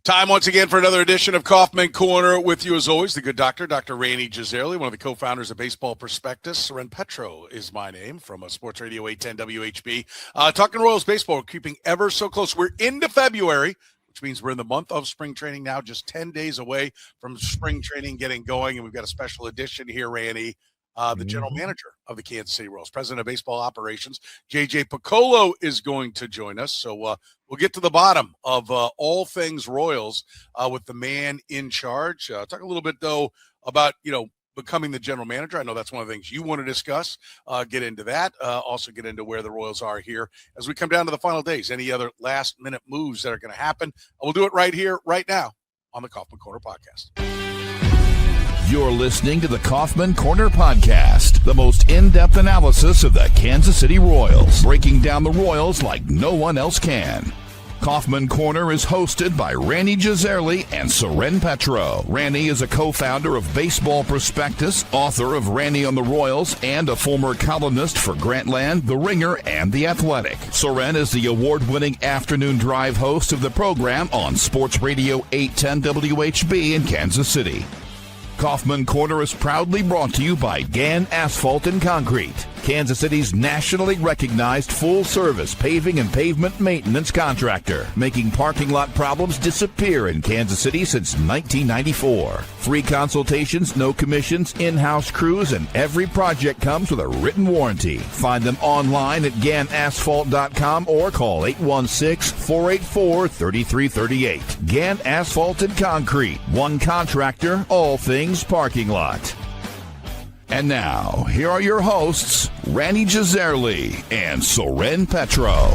Time once again for another edition of Kauffman Corner. With you as always, the good doctor, Dr. Rany, Jazayerli, one of the co-founders of Baseball Prospectus. Soren Petro is my name from Sports Radio 810 WHB. Talking Royals baseball, we're keeping ever so close. We're into February, which means we're in the month of spring training now, just 10 days away from spring training getting going. And we've got a special edition here, Rany. The general manager of the Kansas City Royals, president of baseball operations, JJ Picollo, is going to join us. So we'll get to the bottom of all things Royals with the man in charge. Talk a little bit, though, about, becoming the general manager. I know that's one of the things you want to discuss. Get into that. Also get into where the Royals are here as we come down to the final days. Any other last-minute moves that are going to happen. We'll do it right here, right now on the Kauffman Corner podcast. You're listening to the Kauffman Corner Podcast, the most in-depth analysis of the Kansas City Royals, breaking down the Royals like no one else can. Kauffman Corner is hosted by Rany Jazayerli and Soren Petro. Rany is a co-founder of Baseball Prospectus, author of Rany on the Royals, and a former columnist for Grantland, The Ringer, and The Athletic. Soren is the award-winning afternoon drive host of the program on Sports Radio 810 WHB in Kansas City. Kauffman Corner is proudly brought to you by Gann Asphalt and Concrete, Kansas City's nationally recognized full-service paving and pavement maintenance contractor, making parking lot problems disappear in Kansas City since 1994. Free consultations, no commissions, in-house crews, and every project comes with a written warranty. Find them online at GannAsphalt.com or call 816-484-3338. Gann Asphalt and Concrete, one contractor, all things parking lot. And now, here are your hosts, Rany Jazayerli and Soren Petro.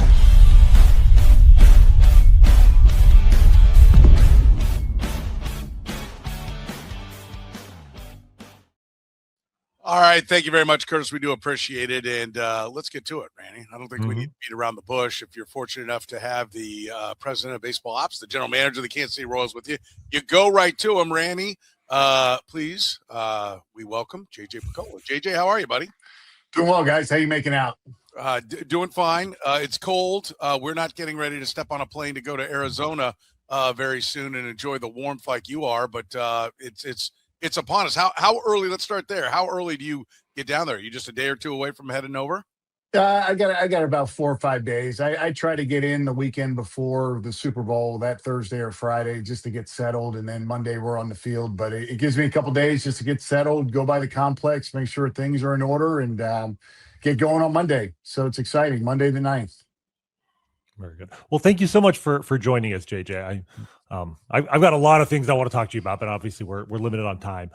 All right. Thank you very much, Curtis. We do appreciate it. And let's get to it, Rany. I don't think we need to beat around the bush. If you're fortunate enough to have the president of baseball ops, the general manager of the Kansas City Royals with you, you go right to him, Rany. Please, we welcome JJ Picollo. JJ, how are you, buddy? Doing well, guys. How you making out? Doing fine. It's cold. We're not getting ready to step on a plane to go to Arizona very soon and enjoy the warmth like you are, but it's upon us. How early? Let's start there. How early do you get down there? Are you just a day or two away from heading over? I got about 4 or 5 days. I try to get in the weekend before the Super Bowl, that Thursday or Friday, just to get settled, and then Monday we're on the field. But it gives me a couple days just to get settled, go by the complex, make sure things are in order, and get going on Monday. So it's exciting. Monday the 9th. Very good. Well, thank you so much for joining us, JJ. I've got a lot of things I want to talk to you about, but obviously we're limited on time.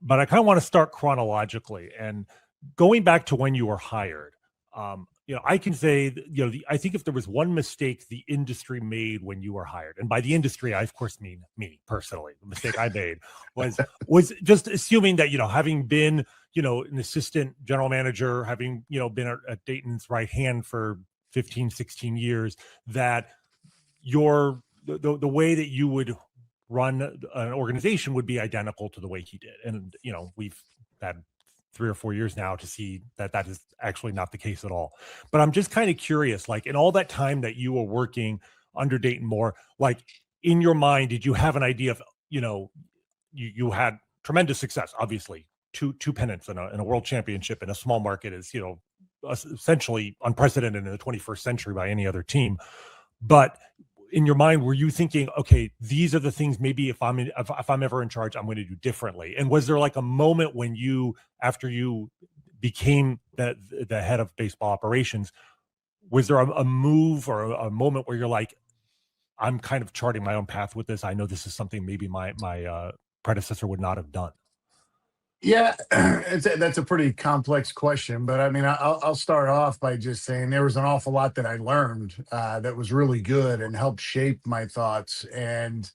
But I kind of want to start chronologically and going back to when you were hired. I can say, I think if there was one mistake the industry made when you were hired, and by the industry, I of course mean me personally, the mistake I made was just assuming that, having been, an assistant general manager, having, been at Dayton's right hand for 15, 16 years, that the way that you would run an organization would be identical to the way he did. And, we've had 3 or 4 years now to see that is actually not the case at all. But I'm just kind of curious, like in all that time that you were working under Dayton Moore, like in your mind, did you have an idea of, you had tremendous success, obviously, two pennants and a world championship in a small market is, essentially unprecedented in the 21st century by any other team. But in your mind, were you thinking, okay, these are the things maybe if I'm ever in charge, I'm going to do differently? And was there like a moment when after you became the head of baseball operations, was there a move or a moment where you're like, I'm kind of charting my own path with this. I know this is something maybe my predecessor would not have done. Yeah, that's a pretty complex question, but I mean, I'll start off by just saying there was an awful lot that I learned that was really good and helped shape my thoughts, and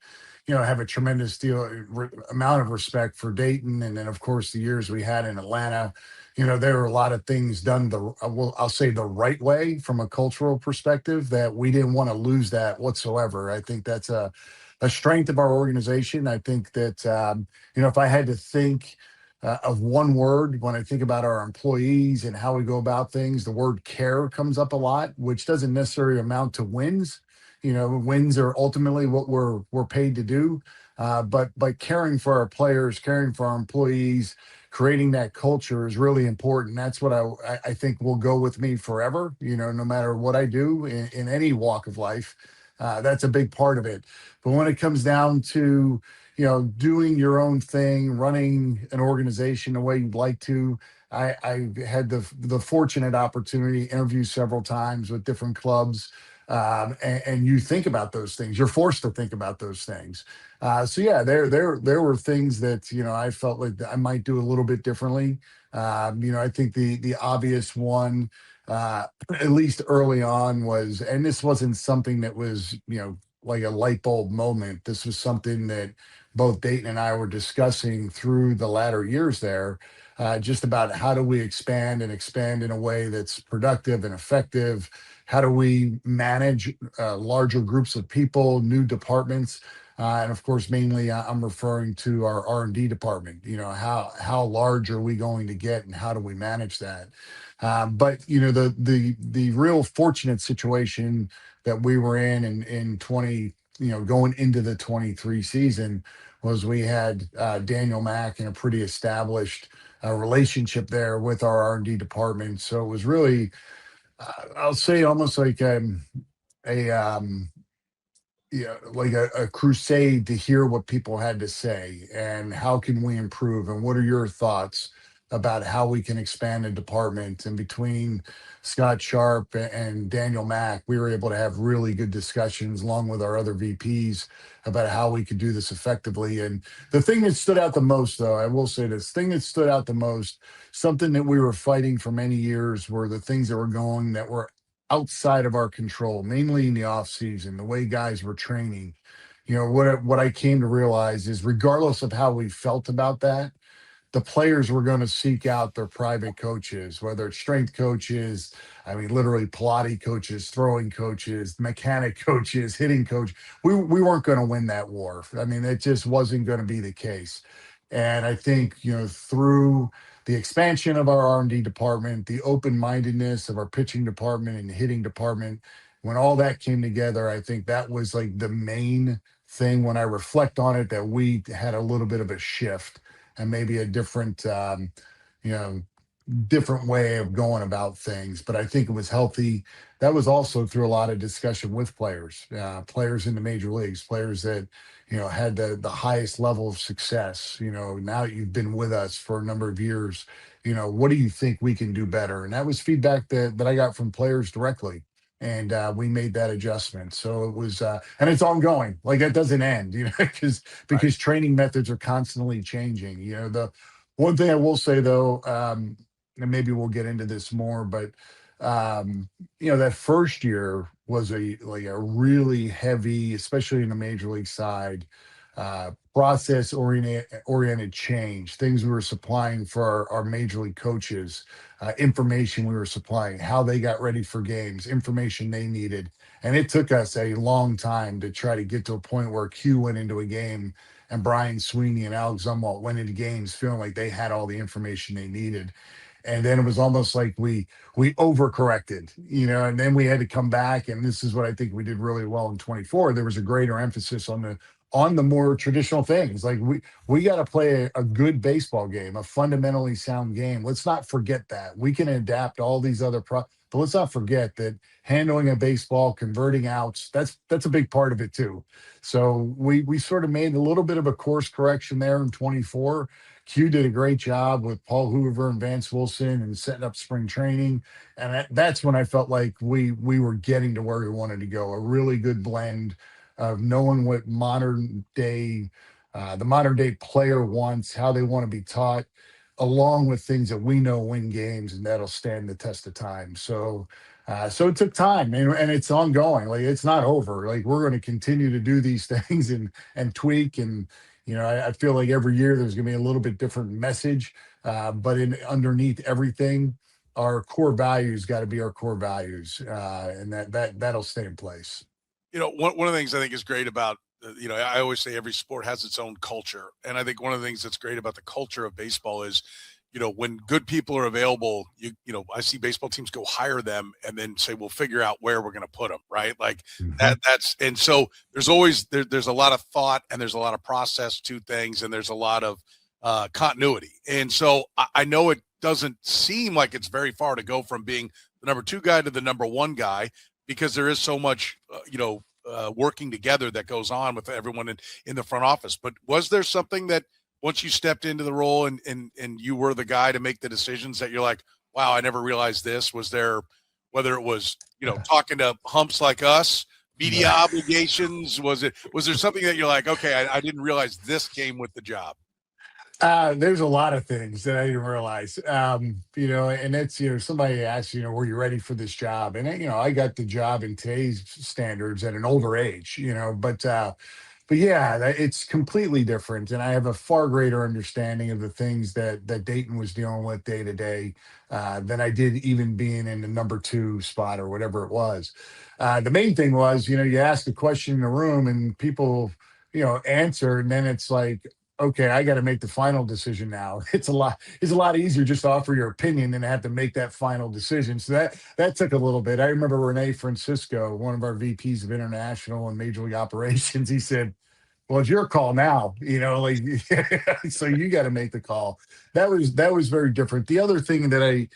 have a tremendous amount of respect for Dayton, and then of course the years we had in Atlanta. There were a lot of things done I'll say the right way from a cultural perspective that we didn't want to lose that whatsoever. I think that's a strength of our organization. I think that if I had to think of one word when I think about our employees and how we go about things, the word care comes up a lot, which doesn't necessarily amount to wins. wins are ultimately what we're paid to do. But caring for our players, caring for our employees, creating that culture is really important. That's what I think will go with me forever. No matter what I do in any walk of life, that's a big part of it. But when it comes down to doing your own thing, running an organization the way you'd like to, I had the fortunate opportunity to interview several times with different clubs. And you think about those things. You're forced to think about those things. So yeah, there were things that I felt like I might do a little bit differently. I think the obvious one, at least early on, was, and this wasn't something that was like a light bulb moment. This was something that both Dayton and I were discussing through the latter years there, just about how do we expand in a way that's productive and effective. How do we manage larger groups of people, new departments? And of course, mainly I'm referring to our R&D department. How large are we going to get, and how do we manage that? But the real fortunate situation that we were in 20, going into the 23 season, was we had Daniel Mack and a pretty established relationship there with our R&D department. So it was really, I'll say, almost like a like a crusade to hear what people had to say and how can we improve and what are your thoughts about how we can expand the department. And between Scott Sharp and Daniel Mack, we were able to have really good discussions along with our other VPs about how we could do this effectively. And the thing that stood out the most, though, I will say this thing that stood out the most, something that we were fighting for many years, were the things that were going that were outside of our control, mainly in the off season, the way guys were training. What I came to realize is, regardless of how we felt about that, the players were going to seek out their private coaches, whether it's strength coaches, I mean, literally Pilates coaches, throwing coaches, mechanic coaches, hitting coach. We weren't going to win that war. I mean, it just wasn't going to be the case. And I think, through the expansion of our R&D department, the open-mindedness of our pitching department and hitting department, when all that came together, I think that was like the main thing when I reflect on it, that we had a little bit of a shift and maybe a different, you know, different way of going about things. But I think it was healthy. That was also through a lot of discussion with players, players in the major leagues, players that, had the highest level of success. Now you've been with us for a number of years. What do you think we can do better? And that was feedback that I got from players directly. And we made that adjustment. So it was, and it's ongoing. Like, that doesn't end, because training methods are constantly changing. The one thing I will say, though, and maybe we'll get into this more, but that first year was a really heavy, especially in the major league side, process oriented change. Things we were supplying for our major league coaches, information we were supplying, how they got ready for games, information they needed. And it took us a long time to try to get to a point where Q went into a game and Brian Sweeney and Alex Zumwalt went into games feeling like they had all the information they needed. And then it was almost like we overcorrected, and then we had to come back. And this is what I think we did really well in 24. There was a greater emphasis on the more traditional things. Like, we got to play a good baseball game, a fundamentally sound game. Let's not forget that. We can adapt all these other but let's not forget that handling a baseball, converting outs, that's a big part of it too. So we sort of made a little bit of a course correction there in 24. Q did a great job with Paul Hoover and Vance Wilson and setting up spring training. And that's when I felt like we were getting to where we wanted to go, a really good blend of knowing what the modern day player wants, how they want to be taught, along with things that we know win games and that'll stand the test of time. So it took time, and it's ongoing. Like, it's not over. Like, we're going to continue to do these things and tweak. And, I feel like every year there's going to be a little bit different message, but underneath everything, our core values got to be our core values, and that'll stay in place. One of the things I think is great about, I always say every sport has its own culture. And I think one of the things that's great about the culture of baseball is when good people are available, I see baseball teams go hire them and then say, we'll figure out where we're going to put them. Right. Like and so there's always, there's a lot of thought and there's a lot of process to things and there's a lot of continuity. And so I know it doesn't seem like it's very far to go from being the number 2 guy to the number 1 guy, because there is so much, working together that goes on with everyone in the front office. But was there something that once you stepped into the role and you were the guy to make the decisions that you're like, wow, I never realized this? Was there, whether it was, talking to humps like us, media obligations, was there something that you're like, okay, I didn't realize this came with the job? There's a lot of things that I didn't realize, and it's, somebody asked, were you ready for this job? And, I got the job in today's standards at an older age, but yeah, it's completely different. And I have a far greater understanding of the things that Dayton was dealing with day to day than I did even being in the number 2 spot or whatever it was. The main thing was, you ask a question in the room and people, answer, and then it's like, okay, I got to make the final decision now. It's a lot easier just to offer your opinion than to have to make that final decision. So that took a little bit. I remember Rany Francisco, one of our VPs of international and major league operations, he said, well, it's your call now, so you got to make the call. That was very different. The other thing that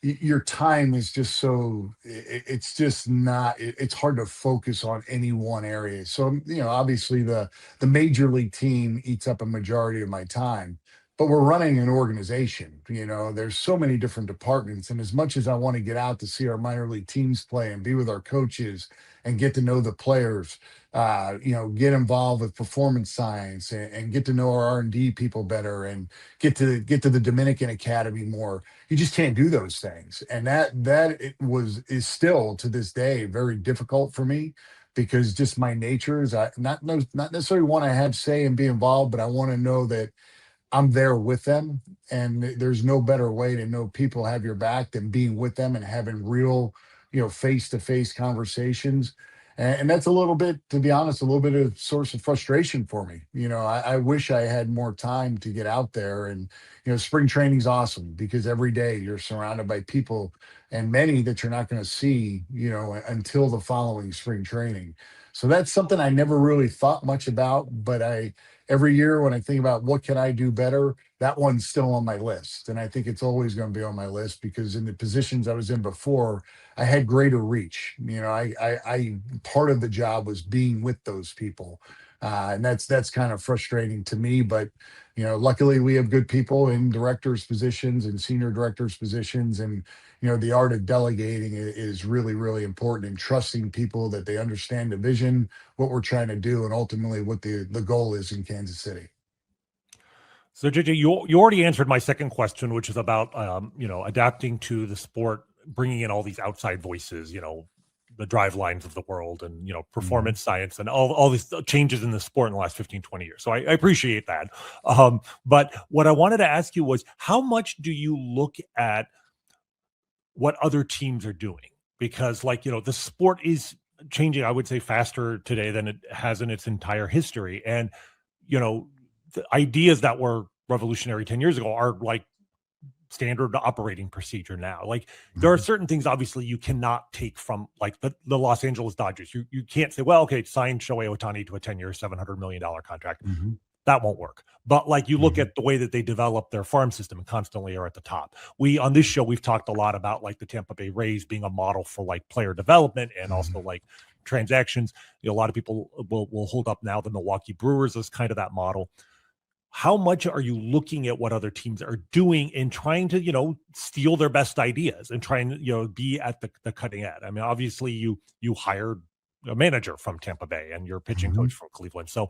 your time is just so, it's just not, it's hard to focus on any one area. So, obviously the major league team eats up a majority of my time, but we're running an organization. There's so many different departments. And as much as I want to get out to see our minor league teams play and be with our coaches and get to know the players, get involved with performance science and get to know our R&D people better and get to the Dominican Academy more. You just can't do those things. And is still to this day very difficult for me, because just my nature is not necessarily want to have say and be involved, but I want to know that I'm there with them. And there's no better way to know people have your back than being with them and having real, face-to-face conversations. And that's a little bit, to be honest, a little bit of source of frustration for me. I wish I had more time to get out there. And, spring training's awesome because every day you're surrounded by people, and many that you're not going to see, until the following spring training. So that's something I never really thought much about, but every year when I think about what can I do better, that one's still on my list. And I think it's always going to be on my list because in the positions I was in before, I had greater reach. I part of the job was being with those people. And that's kind of frustrating to me, but luckily we have good people in directors positions and senior directors positions. And, the art of delegating is really, really important, and trusting people that they understand the vision, what we're trying to do, and ultimately what the goal is in Kansas City. So JJ, you already answered my second question, which is about, adapting to the sport, bringing in all these outside voices, the drive lines of the world and, performance science and all these changes in the sport in the last 15, 20 years. So I appreciate that. But what I wanted to ask you was, how much do you look at what other teams are doing? Because the sport is changing, I would say, faster today than it has in its entire history. And, the ideas that were revolutionary 10 years ago are like standard operating procedure now. There are certain things, obviously, you cannot take from the Los Angeles Dodgers. You can't say, well, okay, sign Shohei Ohtani to a 10-year, $700 million contract. That won't work. But you look at the way that they develop their farm system and constantly are at the top. On this show, we've talked a lot about the Tampa Bay Rays being a model for player development and also transactions. A lot of people will hold up now the Milwaukee Brewers as kind of that model. How much are you looking at what other teams are doing and trying to, steal their best ideas and try and, be at the cutting edge? I mean, obviously you hired a manager from Tampa Bay and your pitching coach from Cleveland. So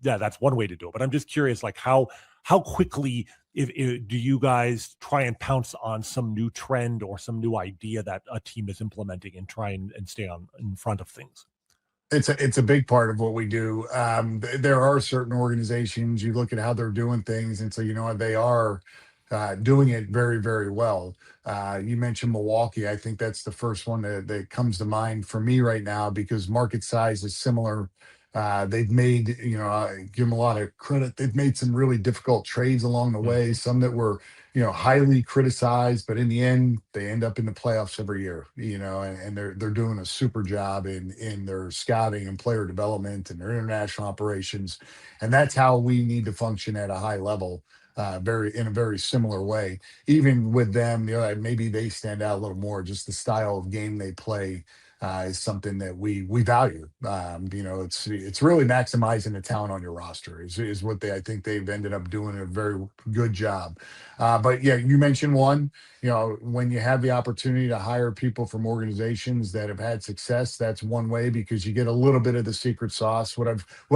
that's one way to do it. But I'm just curious, how quickly do you guys try and pounce on some new trend or some new idea that a team is implementing and try and stay in front of things? It's a big part of what we do. There are certain organizations, you look at how they're doing things, and so they are doing it very, very well. You mentioned Milwaukee. I think that's the first one that comes to mind for me right now, because market size is similar They've made, give them a lot of credit. They've made some really difficult trades along the way, some that were, highly criticized, but in the end, they end up in the playoffs every year, and they're doing a super job in their scouting and player development and their international operations. And that's how we need to function at a high level, in a very similar way. Even with them, maybe they stand out a little more. Just the style of game they play is something that we value. It's really maximizing the talent on your roster is what I think they've ended up doing a very good job. But yeah, you mentioned one. When you have the opportunity to hire people from organizations that have had success, that's one way, because you get a little bit of the secret sauce. What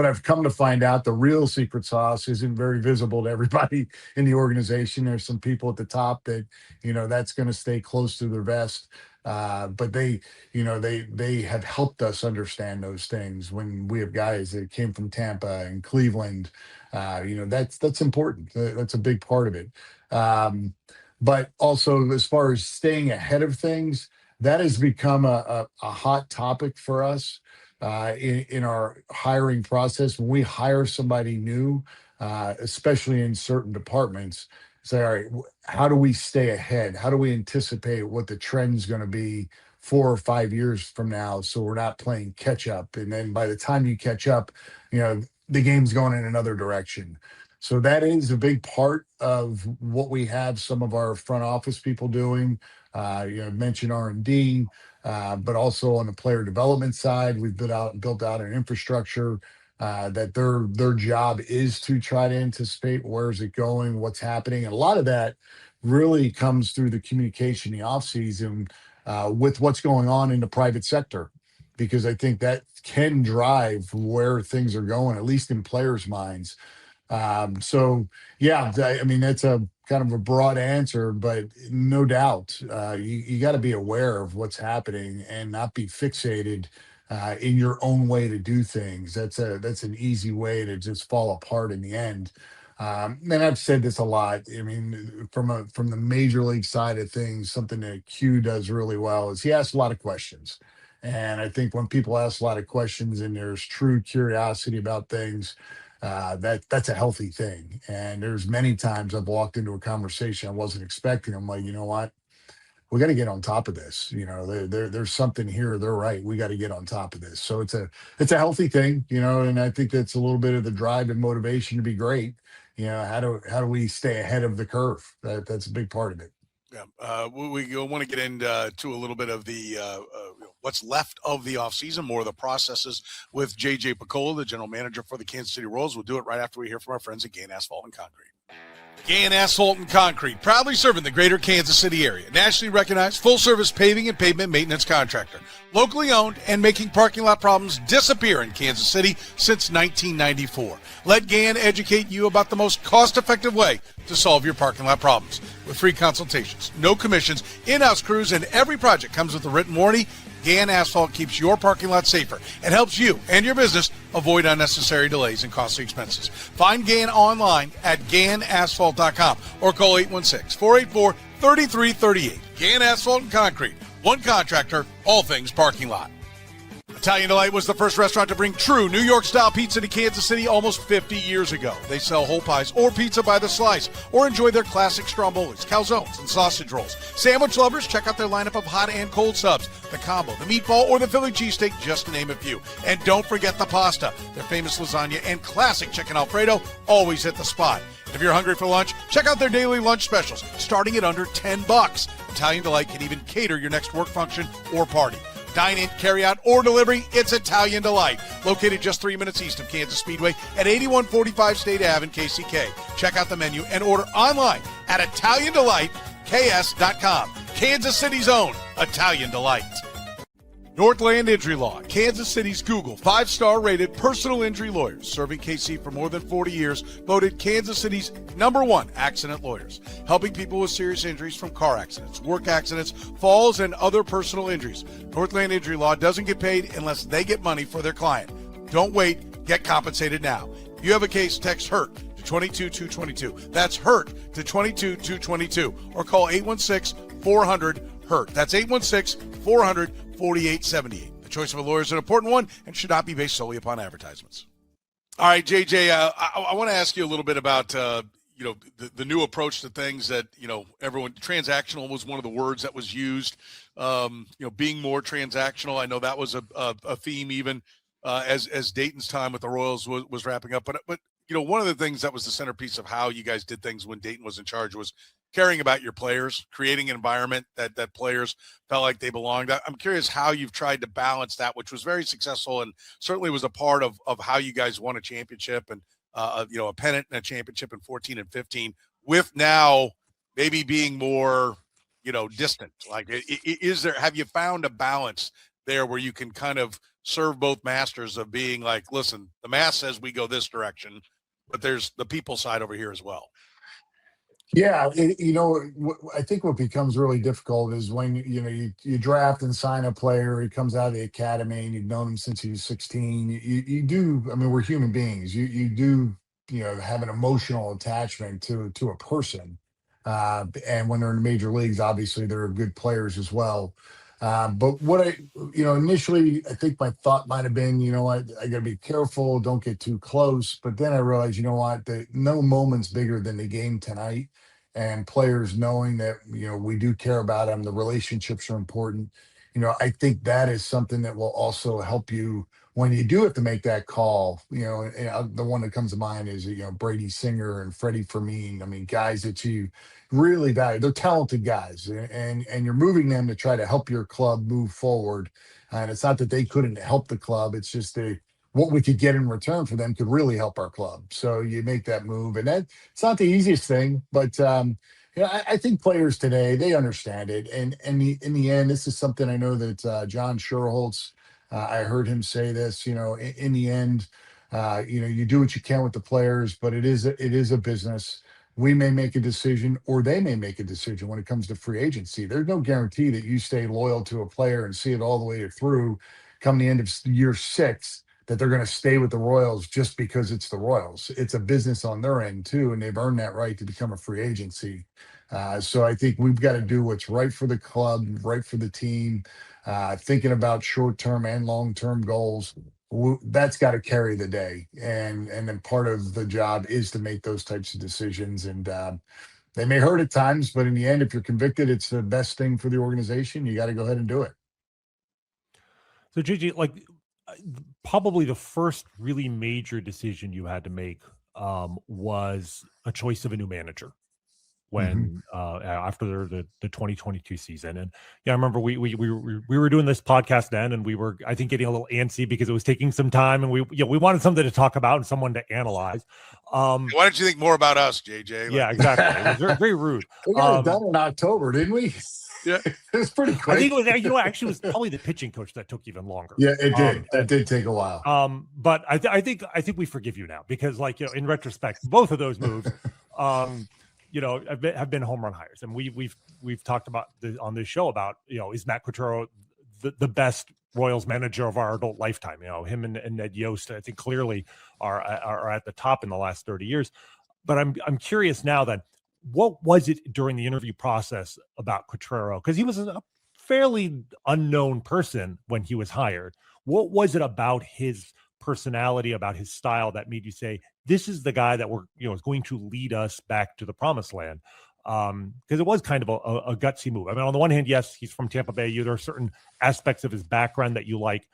I've come to find out, the real secret sauce isn't very visible to everybody in the organization. There's some people at the top that that's going to stay close to their vest. But they have helped us understand those things. When we have guys that came from Tampa and Cleveland, that's important. That's a big part of it. But also, as far as staying ahead of things, that has become a hot topic for us in our hiring process. When we hire somebody new, especially in certain departments, say, all right, how do we stay ahead? How do we anticipate what the trend's going to be 4 or 5 years from now, so we're not playing catch up? And then by the time you catch up, the game's going in another direction. So that is a big part of what we have some of our front office people doing. Mentioned R&D, but also on the player development side, we've built out an infrastructure that their job is to try to anticipate where's it going, what's happening. And a lot of that really comes through the communication in the offseason with what's going on in the private sector, because I think that can drive where things are going, at least in players' minds. So yeah, I mean, that's a kind of a broad answer, but no doubt, you got to be aware of what's happening and not be fixated in your own way to do things. That's an easy way to just fall apart in the end. And I've said this a lot. I mean, from the major league side of things, something that Q does really well is he asks a lot of questions. And I think when people ask a lot of questions and there's true curiosity about things, that's a healthy thing. And there's many times I've walked into a conversation I wasn't expecting. I'm like, you know what? We got to get on top of this. There's something here. They're right. We got to get on top of this. So it's a healthy thing, and I think that's a little bit of the drive and motivation to be great. How do we stay ahead of the curve? That's a big part of it. Yeah, we want to get into a little bit of the what's left of the offseason, more of the processes with JJ Picollo, the general manager for the Kansas City Royals. We'll do it right after we hear from our friends at Gain Asphalt and Concrete. Gain Asphalt and Concrete, proudly serving the greater Kansas City area. Nationally recognized full-service paving and pavement maintenance contractor. Locally owned and making parking lot problems disappear in Kansas City since 1994. Let Gain educate you about the most cost-effective way to solve your parking lot problems. With free consultations, no commissions, in-house crews, and every project comes with a written warranty, Gain Asphalt keeps your parking lot safer and helps you and your business avoid unnecessary delays and costly expenses. Find Gain online at GainAsphalt.com or call 816-484-3338. Gain Asphalt and Concrete. One contractor, all things parking lot. Italian Delight was the first restaurant to bring true New York-style pizza to Kansas City almost 50 years ago. They sell whole pies or pizza by the slice, or enjoy their classic strombolis, calzones, and sausage rolls. Sandwich lovers, check out their lineup of hot and cold subs, the combo, the meatball, or the Philly cheesesteak, just to name a few. And don't forget the pasta. Their famous lasagna and classic chicken Alfredo always hit the spot. If you're hungry for lunch, check out their daily lunch specials, starting at under $10. Italian Delight can even cater your next work function or party. Dine in, carry out, or delivery, it's Italian Delight. Located just 3 minutes east of Kansas Speedway at 8145 State Ave in KCK. Check out the menu and order online at ItalianDelightKS.com. Kansas City's own Italian Delight. Northland Injury Law, Kansas City's Google 5-star rated personal injury lawyers, serving KC for more than 40 years, voted Kansas City's #1 accident lawyers, helping people with serious injuries from car accidents, work accidents, falls, and other personal injuries. Northland Injury Law doesn't get paid unless they get money for their client. Don't wait, get compensated now. If you have a case, text HURT to 22222. That's HURT to 22222, or call 816-400-HURT. That's 816-400-4878. The choice of a lawyer is an important one and should not be based solely upon advertisements. All right, JJ, I want to ask you a little bit about, the new approach to things that, everyone, transactional was one of the words that was used, being more transactional. I know that was a theme even as Dayton's time with the Royals was wrapping up. But one of the things that was the centerpiece of how you guys did things when Dayton was in charge was caring about your players, creating an environment that players felt like they belonged. I'm curious how you've tried to balance that, which was very successful and certainly was a part of how you guys won a championship and, a pennant and a championship in 14 and 15, with now maybe being more, distant. Like, have you found a balance there where you can kind of serve both masters of being like, listen, the mass says we go this direction, but there's the people side over here as well? Yeah, I think what becomes really difficult is when you draft and sign a player. He comes out of the academy, and you've known him since he was 16. You do. I mean, we're human beings. You do have an emotional attachment to a person, and when they're in the major leagues, obviously they're good players as well. But what initially, I think my thought might have been, what, I got to be careful, don't get too close. But then I realized, what, no moment's bigger than the game tonight, and players knowing that, we do care about them. The relationships are important. I think that is something that will also help you when you do have to make that call. The one that comes to mind is, Brady Singer and Freddie Fermin. I mean, guys that you really value. They're talented guys, and you're moving them to try to help your club move forward. And it's not that they couldn't help the club. It's just what we could get in return for them could really help our club. So you make that move, and that it's not the easiest thing, but I think players today, they understand it. And in the end, this is something I know that John Schuerholz, I heard him say this. In the end, you do what you can with the players, but it is a business. We may make a decision, or they may make a decision when it comes to free agency. There's no guarantee that you stay loyal to a player and see it all the way through come the end of year 6, that they're going to stay with the Royals just because it's the Royals. It's a business on their end too, and they've earned that right to become a free agency. So I think we've got to do what's right for the club, right for the team, thinking about short-term and long-term goals. That's got to carry the day, and then part of the job is to make those types of decisions. And they may hurt at times, but in the end, if you're convicted it's the best thing for the organization, you got to go ahead and do it. So JJ, probably the first really major decision you had to make was a choice of a new manager when after the 2022 season. And I remember we were doing this podcast then, and we were, I think, getting a little antsy because it was taking some time, and we wanted something to talk about and someone to analyze. Why don't you think more about us, JJ? Yeah, exactly. It was very, very rude. We got it done in October, didn't we? Yeah, it was pretty quick. I think it was, actually, it was probably the pitching coach that took even longer. Yeah, it did. It did take a while. But I think we forgive you now because, in retrospect, both of those moves, have been home run hires, and we've talked about on this show about, is Matt Quatraro the best Royals manager of our adult lifetime? Him and Ned Yost, I think, clearly are at the top in the last 30 years. But I'm curious now then, what was it during the interview process about Quatraro? Because he was a fairly unknown person when he was hired. What was it about his personality, about his style, that made you say, this is the guy that is going to lead us back to the promised land? Because it was kind of a gutsy move. I mean, on the one hand, yes, he's from Tampa Bay. There are certain aspects of his background that you like,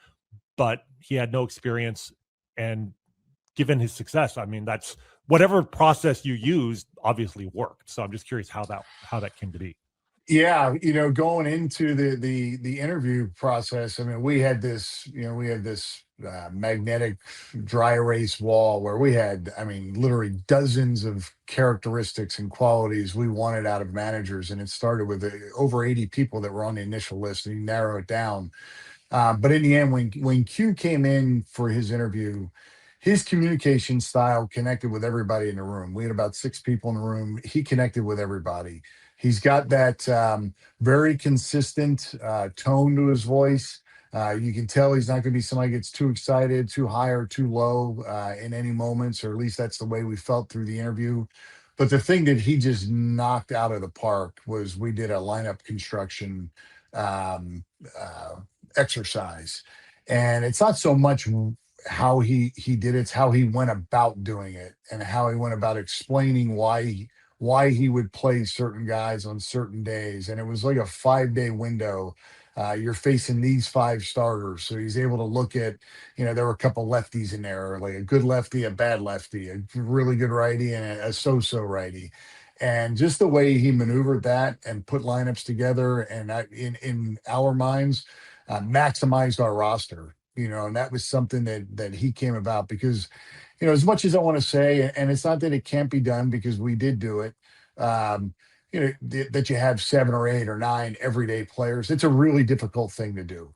but he had no experience. And given his success, I mean, that's whatever process you used obviously worked. So I'm just curious how that came to be. Yeah, going into the interview process, I mean, we had this magnetic dry erase wall where we had, I mean, literally dozens of characteristics and qualities we wanted out of managers, and it started with over 80 people that were on the initial list, and you narrow it down. But in the end, when Q came in for his interview, his communication style connected with everybody in the room. We had about 6 people in the room. He connected with everybody. He's got that very consistent tone to his voice. You can tell he's not going to be somebody who gets too excited, too high or too low in any moments, or at least that's the way we felt through the interview. But the thing that he just knocked out of the park was we did a lineup construction exercise. And it's not so much how he did it, it's how he went about doing it and how he went about explaining why he would play certain guys on certain days. And it was like a 5-day window. You're facing these 5 starters. So he's able to look at, there were a couple lefties in there, like a good lefty, a bad lefty, a really good righty, and a so-so righty. And just the way he maneuvered that and put lineups together, and in our minds, maximized our roster. And that was something that he came about because, as much as I want to say, and it's not that it can't be done because we did do it. Um, that you have 7 or 8 or 9 everyday players. It's a really difficult thing to do.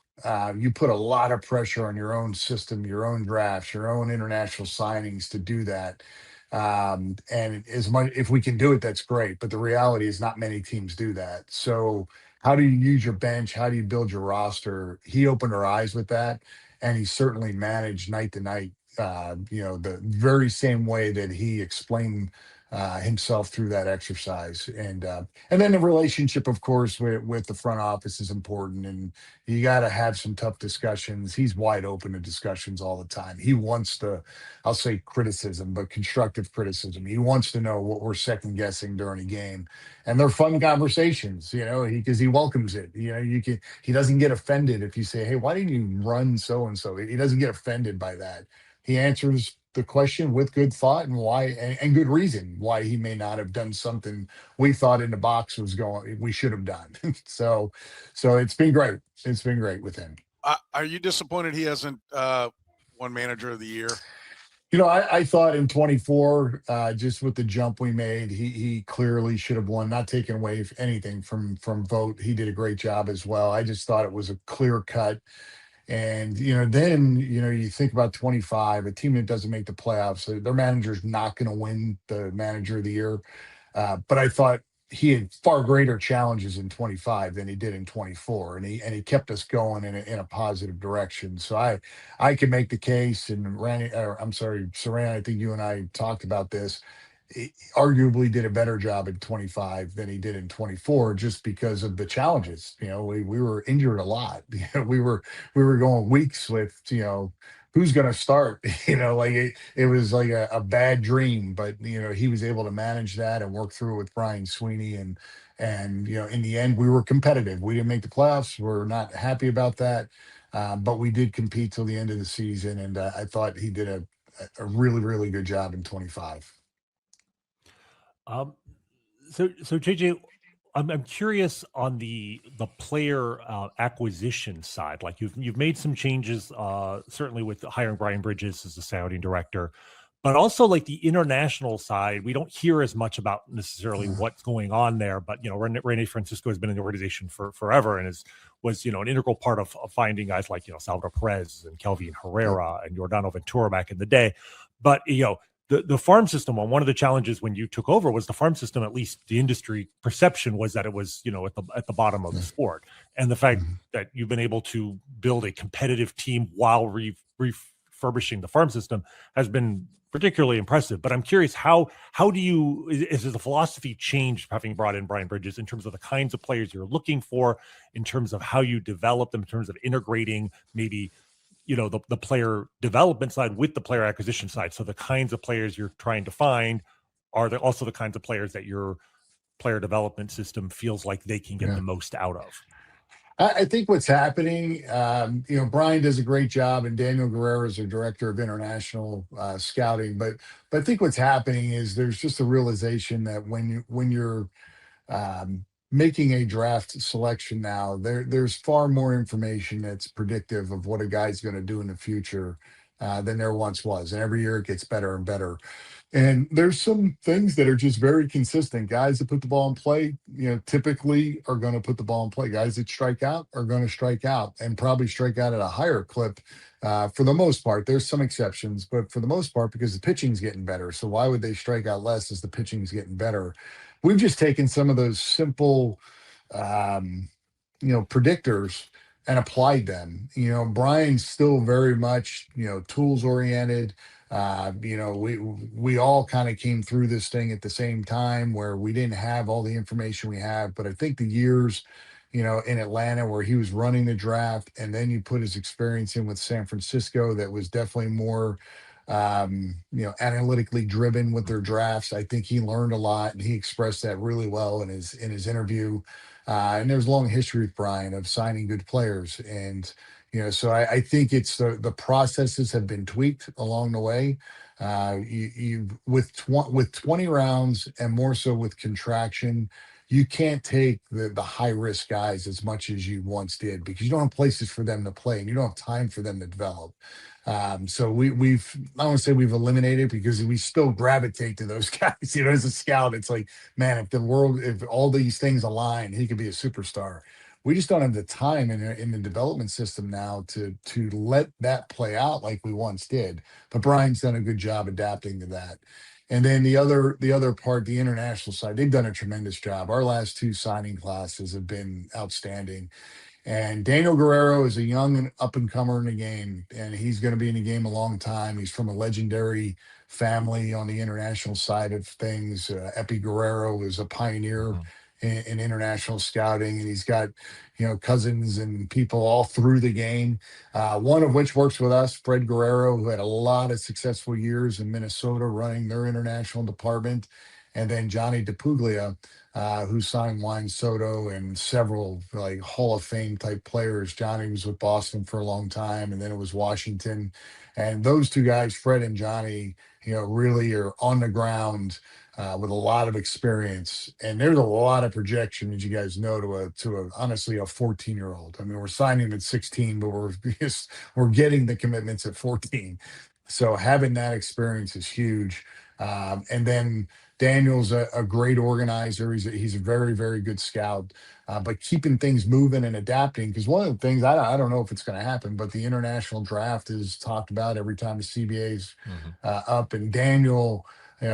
You put a lot of pressure on your own system, your own drafts, your own international signings to do that. And as much if we can do it, that's great. But the reality is, not many teams do that. So, how do you use your bench? How do you build your roster? He opened our eyes with that, and he certainly managed night to night. The very same way that he explained himself through that exercise, and then the relationship, of course, with the front office is important, and you got to have some tough discussions. He's wide open to discussions all the time. He wants to, I'll say criticism, but constructive criticism. He wants to know what we're second guessing during a game, and they're fun conversations, because he welcomes it. He doesn't get offended if you say, "Hey, why didn't you run so and so?" He doesn't get offended by that. He answers the question with good thought and why, and good reason why he may not have done something we thought in the box we should have done. So it's been great. It's been great with him. Are you disappointed he hasn't won Manager of the Year? I thought in 24, just with the jump we made, he clearly should have won. Not taking away anything from vote, he did a great job as well. I just thought it was a clear cut. And then you think about 25, a team that doesn't make the playoffs, their manager's not going to win the Manager of the Year. But I thought he had far greater challenges in 25 than he did in 24, and he kept us going in a positive direction. So I can make the case, and Rany, or I'm sorry, Soren, I think you and I talked about this. He arguably did a better job in 25 than he did in 24, just because of the challenges. We were injured a lot. We were going weeks with who's going to start. Like it was like a bad dream, but he was able to manage that and work through it with Brian Sweeney, and in the end we were competitive. We didn't make the playoffs. We're not happy about that, but we did compete till the end of the season, and I thought he did a really, really good job in 25. So JJ, I'm curious on the player acquisition side. Like you've made some changes, certainly with hiring Brian Bridges as the scouting director, but also like the international side. We don't hear as much about necessarily what's going on there. But Rany Francisco has been in the organization for forever and was an integral part of finding guys like Salvador Perez and Kelvin Herrera and Giordano Ventura back in the day. But the farm system, one of the challenges when you took over was the farm system, at least the industry perception was that it was, at the bottom of the sport. And the fact that you've been able to build a competitive team while refurbishing the farm system has been particularly impressive. But I'm curious, how do is the philosophy changed having brought in Brian Bridges in terms of the kinds of players you're looking for, in terms of how you develop them, in terms of integrating maybe the player development side with the player acquisition side? So the kinds of players you're trying to find are also the kinds of players that your player development system feels like they can get the most out of. I think what's happening, Brian does a great job, and Daniel Guerrero is the director of international scouting. But I think what's happening is there's just a realization that when you're making a draft selection now, there's far more information that's predictive of what a guy's going to do in the future than there once was, and every year it gets better and better. And there's some things that are just very consistent. Guys that put the ball in play, typically are going to put the ball in play. Guys that strike out are going to strike out, and probably strike out at a higher clip for the most part. There's some exceptions, but for the most part, because the pitching's getting better. So why would they strike out less as the pitching's getting better? We've just taken some of those simple, predictors and applied them. Brian's still very much, tools oriented. We all kind of came through this thing at the same time, where we didn't have all the information we have, but I think the years, in Atlanta where he was running the draft, and then you put his experience in with San Francisco that was definitely more analytically driven with their drafts. I think he learned a lot, and he expressed that really well in his interview. And there's a long history with Brian of signing good players, and so I think it's the processes have been tweaked along the way. You with 20 rounds and more so with contraction, you can't take the high risk guys as much as you once did because you don't have places for them to play and you don't have time for them to develop. So we've I don't want to say we've eliminated because we still gravitate to those guys. As a scout, it's like, man, if all these things align, he could be a superstar. We just don't have the time in the development system now to let that play out like we once did. But Brian's done a good job adapting to that. And then the other part, the international side, they've done a tremendous job. Our last two signing classes have been outstanding. And Daniel Guerrero is a young and up and comer in the game, and he's going to be in the game a long time. He's from a legendary family on the international side of things. Epi Guerrero is a pioneer in international scouting, and he's got cousins and people all through the game. One of which works with us, Fred Guerrero, who had a lot of successful years in Minnesota running their international department, and then Johnny DePuglia, who signed Juan Soto and several like Hall of Fame type players. Johnny was with Boston for a long time, and then it was Washington. And those two guys, Fred and Johnny, really are on the ground with a lot of experience. And there's a lot of projection, as you guys know, to honestly a 14-year-old. I mean, we're signing him at 16, but we're getting the commitments at 14. So having that experience is huge. And then Daniel's a great organizer. He's a very, very good scout. But keeping things moving and adapting, because one of the things I don't know if it's going to happen, but the international draft is talked about every time the CBA's up. And Daniel,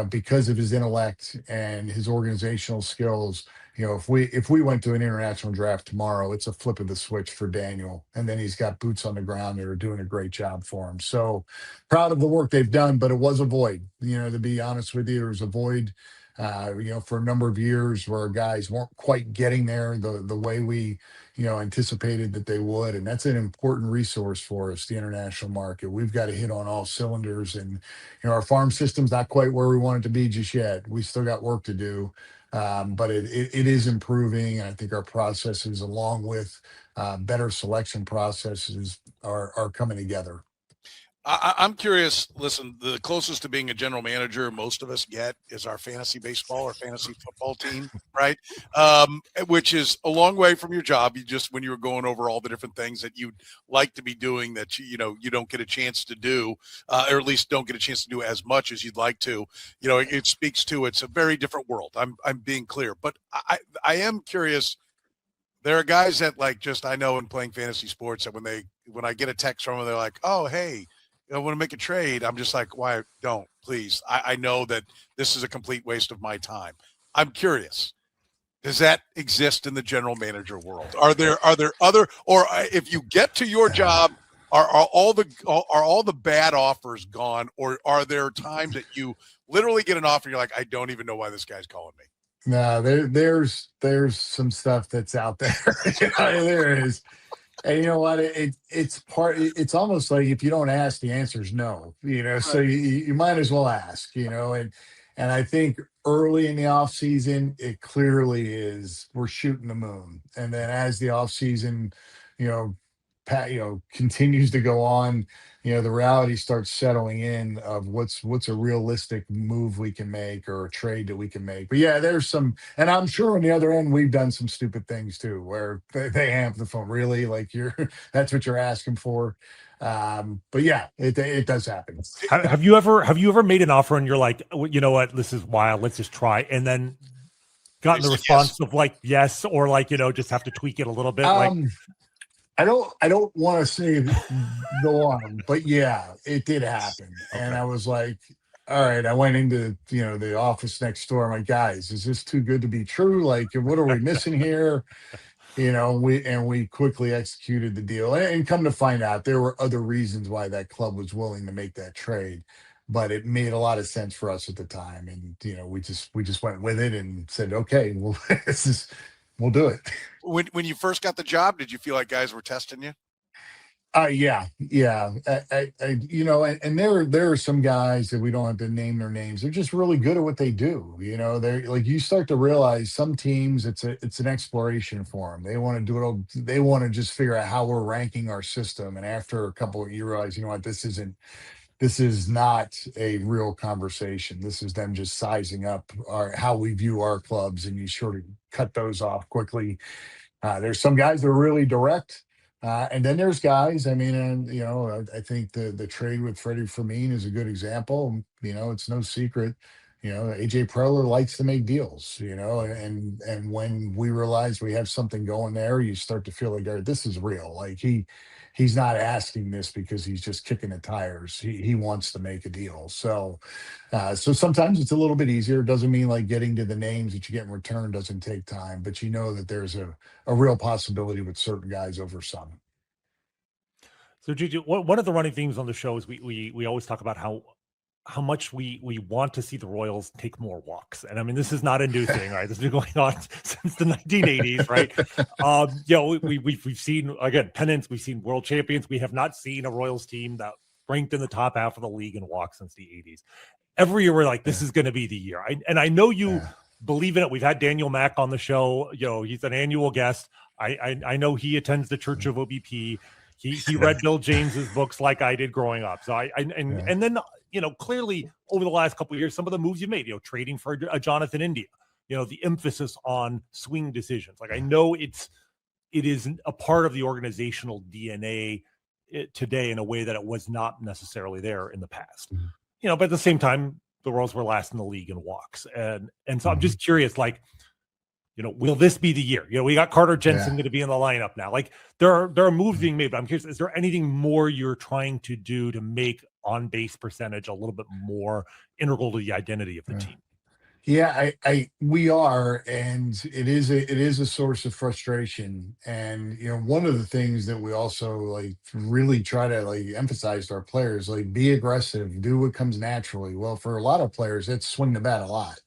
because of his intellect and his organizational skills, if we went to an international draft tomorrow, it's a flip of the switch for Daniel, and then he's got boots on the ground that are doing a great job for him. So proud of the work they've done, but it was a void. To be honest with you, there was a void. For a number of years where guys weren't quite getting there the way we anticipated that they would, and that's an important resource for us, the international market. We've got to hit on all cylinders, and our farm system's not quite where we want it to be just yet. We still got work to do. But it is improving, and I think our processes, along with better selection processes, are coming together. I'm curious. Listen, the closest to being a general manager most of us get is our fantasy baseball or fantasy football team, right? Which is a long way from your job. When you were going over all the different things that you'd like to be doing that you don't get a chance to do, or at least don't get a chance to do as much as you'd like to. It speaks to it's a very different world. I'm being clear, but I am curious. There are guys that I know in playing fantasy sports that when I get a text from them, they're like, "Oh, hey, I want to make a trade." I'm just like, why don't, please. I know that this is a complete waste of my time. I'm curious. Does that exist in the general manager world? Are there other, or if you get to your job, are all the bad offers gone, or are there times that you literally get an offer and you're like, I don't even know why this guy's calling me? No, there's some stuff that's out there. There is. And you know what? It's almost like if you don't ask, the answer is no. So you might as well ask. And I think early in the off season, it clearly is we're shooting the moon, and then as the off season, continues to go on, the reality starts settling in of what's a realistic move we can make or a trade that we can make. But yeah, there's some, and I'm sure on the other end we've done some stupid things too, where they have the phone really like that's what you're asking for. But yeah, it does happen. Have you ever made an offer and you're like, you know what, this is wild, let's just try, and then gotten the response of yes, or just have to tweak it a little bit? I don't want to say the one, but yeah, it did happen. Okay. And I was like, all right, I went into, the office next door. I'm like, guys, is this too good to be true? What are we missing here? We quickly executed the deal, and come to find out there were other reasons why that club was willing to make that trade, but it made a lot of sense for us at the time. And, we just went with it and said, okay, well, we'll do it. When you first got the job, did you feel like guys were testing you? Yeah. And there are some guys that we don't have to name their names. They're just really good at what they do. They're like, you start to realize some teams, it's an exploration for them. They want to do it. They want to just figure out how we're ranking our system. And after a couple of, you realize, you know what, this is not a real conversation. This is them just sizing up how we view our clubs, and you sort of cut those off quickly. There's some guys that are really direct. And then there's guys, I mean, and I think the trade with Freddie Fermin is a good example. It's no secret. AJ Preller likes to make deals, and when we realize we have something going there, you start to feel like, all right, this is real. Like he's not asking this because he's just kicking the tires. He wants to make a deal. So sometimes it's a little bit easier. It doesn't mean like getting to the names that you get in return doesn't take time, but that there's a real possibility with certain guys over some. So, Gigi, one of the running themes on the show is we always talk about how much we want to see the Royals take more walks. And I mean, this is not a new thing, right? This has been going on since the 1980s, right? We've seen, again, pennants, we've seen world champions. We have not seen a Royals team that ranked in the top half of the league in walks since the 80s. Every year we're like, this is going to be the year. I know you believe in it. We've had Daniel Mack on the show. He's an annual guest. I know he attends the Church of OBP. He read Bill James's books like I did growing up. So and then clearly over the last couple of years, some of the moves you made, trading for a Jonathan India, the emphasis on swing decisions. Like I know it is a part of the organizational DNA today in a way that it was not necessarily there in the past. Mm-hmm. But at the same time, the Royals were last in the league in walks, and so I'm just curious, like. Will this be the year? We got Carter Jensen going to be in the lineup now. Like there are moves being made, but I'm curious, is there anything more you're trying to do to make on base percentage a little bit more integral to the identity of the team? Yeah, we are, and it is a source of frustration. And one of the things that we also like really try to like emphasize to our players, like be aggressive, do what comes naturally. Well, for a lot of players, it's swing the bat a lot.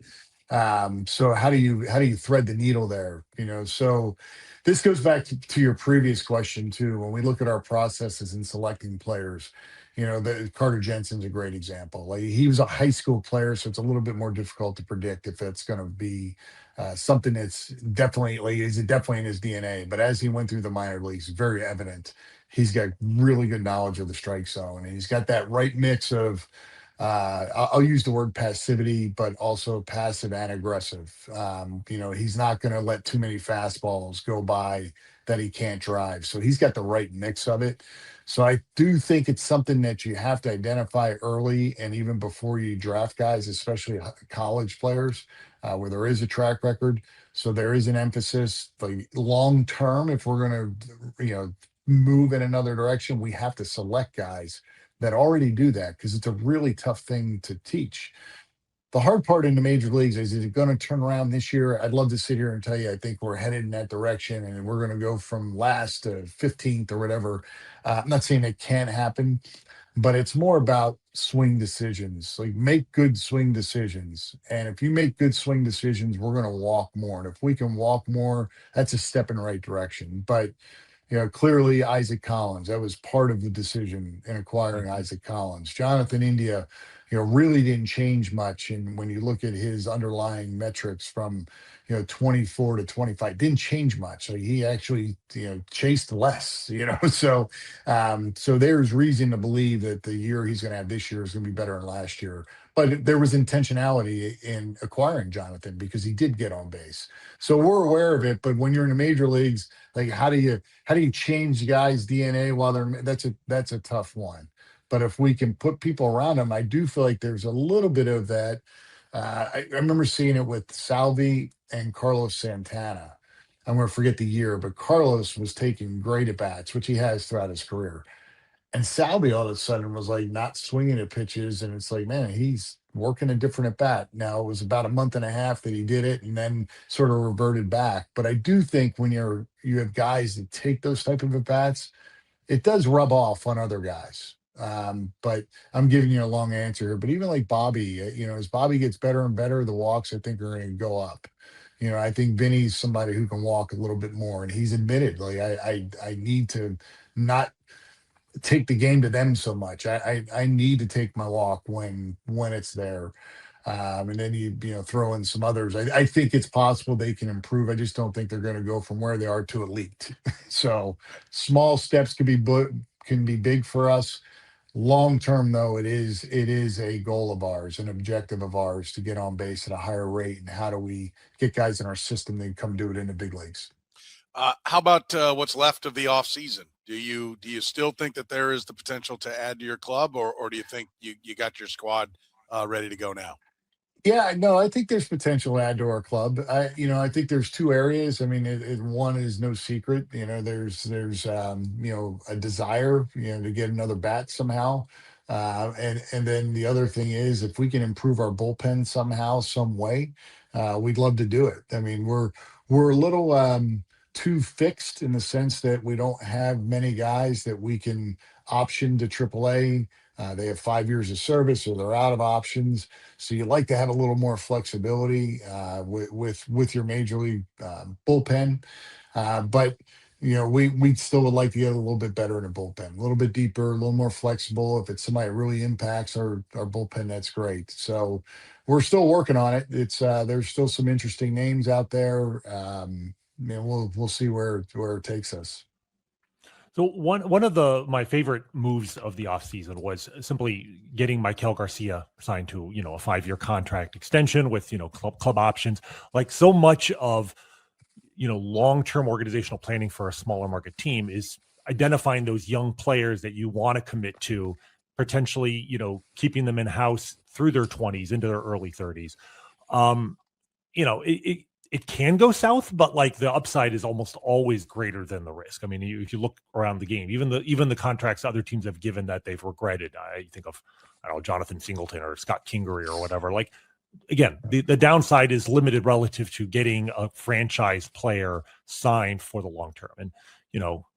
So how do you thread the needle there? So this goes back to your previous question too. When we look at our processes in selecting players, the Carter Jensen's a great example. Like he was a high school player, so it's a little bit more difficult to predict if it's going to be something that's definitely in his DNA. But as he went through the minor leagues, it's very evident he's got really good knowledge of the strike zone, and he's got that right mix of I'll use the word passivity, but also passive and aggressive. He's not going to let too many fastballs go by that he can't drive. So he's got the right mix of it. So I do think it's something that you have to identify early, and even before you draft guys, especially college players, where there is a track record. So there is an emphasis, like long term, if we're going to, move in another direction, we have to select guys that already do that, because it's a really tough thing to teach. The hard part in the major leagues is it going to turn around this year? I'd love to sit here and tell you I think we're headed in that direction and we're going to go from last to 15th or whatever. I'm not saying it can't happen, but it's more about swing decisions. Like make good swing decisions. And if you make good swing decisions, we're going to walk more. And if we can walk more, that's a step in the right direction. But clearly Isaac Collins, that was part of the decision in acquiring Isaac Collins. Jonathan India, really didn't change much. And when you look at his underlying metrics from, 24 to 25, didn't change much. So he actually, chased less, so there's reason to believe that the year he's going to have this year is going to be better than last year. But there was intentionality in acquiring Jonathan because he did get on base. So we're aware of it. But when you're in the major leagues, like how do you change guys' DNA while that's a tough one. But if we can put people around them, I do feel like there's a little bit of that. I remember seeing it with Salvi and Carlos Santana. I'm going to forget the year, but Carlos was taking great at bats, which he has throughout his career. And Salvi all of a sudden was like not swinging at pitches. And it's like, man, he's working a different at bat. Now it was about a month and a half that he did it and then sort of reverted back. But I do think when you have guys that take those type of at bats, it does rub off on other guys. But I'm giving you a long answer here. But even like Bobby, as Bobby gets better and better, the walks I think are going to go up. I think Vinny's somebody who can walk a little bit more, and he's admitted like I need to not take the game to them so much. I need to take my walk when it's there. And then you throw in some others. I think it's possible they can improve. I just don't think they're going to go from where they are to elite. So small steps can be big for us. Long term, though, it is a goal of ours, an objective of ours to get on base at a higher rate. And how do we get guys in our system that come do it in the big leagues? How about what's left of the off season? Do you still think that there is the potential to add to your club, or do you think you got your squad ready to go now? Yeah, no, I think there's potential to add to our club. I think there's two areas. I mean, one is no secret. There's a desire, to get another bat somehow. And then the other thing is if we can improve our bullpen somehow, some way, we'd love to do it. I mean, we're a little too fixed in the sense that we don't have many guys that we can option to AAA. They have 5 years of service or they're out of options. So you like to have a little more flexibility with your major league bullpen. But we still would like to get a little bit better in a bullpen, a little bit deeper, a little more flexible. If it's somebody that really impacts our bullpen, that's great. So we're still working on it. It's there's still some interesting names out there. We'll see where it takes us. So one of my favorite moves of the offseason was simply getting Michael Garcia signed to a 5-year contract extension with club options. Like so much of long-term organizational planning for a smaller market team is identifying those young players that you want to commit to, potentially keeping them in house through their 20s into their early 30s. It can go south, but like the upside is almost always greater than the risk. I mean, if you look around the game, even the contracts other teams have given that they've regretted. I think of, I don't know, Jonathan Singleton or Scott Kingery or whatever. Like, again, the downside is limited relative to getting a franchise player signed for the long term. And,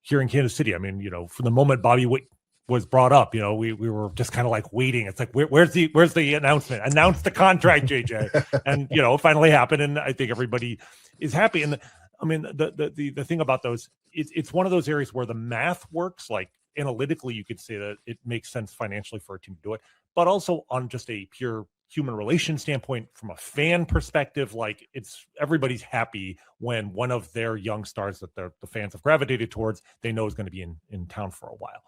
here in Kansas City, I mean, from the moment Bobby Witt was brought up, we were just kind of like waiting. It's like, where's the announcement? Announce the contract, JJ. And, it finally happened. And I think everybody is happy. And the thing about those, it's one of those areas where the math works. Like analytically, you could say that it makes sense financially for a team to do it, but also on just a pure human relation standpoint, from a fan perspective, like everybody's happy when one of their young stars that the fans have gravitated towards, they know is going to be in town for a while.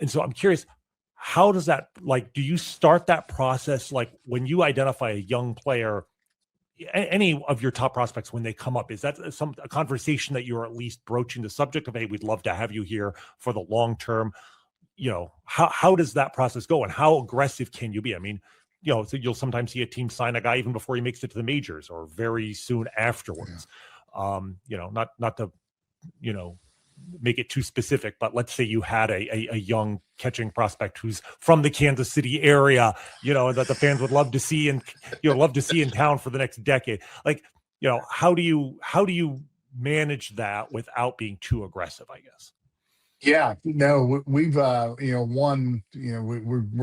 And so I'm curious, how does that, like, do you start that process? Like when you identify a young player, any of your top prospects, when they come up, is that a conversation that you're at least broaching the subject of, hey, we'd love to have you here for the long term? How does that process go and how aggressive can you be? I mean, so you'll sometimes see a team sign a guy even before he makes it to the majors or very soon afterwards. Yeah. Not to, make it too specific, but let's say you had a young catching prospect who's from the Kansas City area, that the fans would love to see and love to see in town for the next decade. Like, how do you manage that without being too aggressive, I guess? Yeah, no, we've we're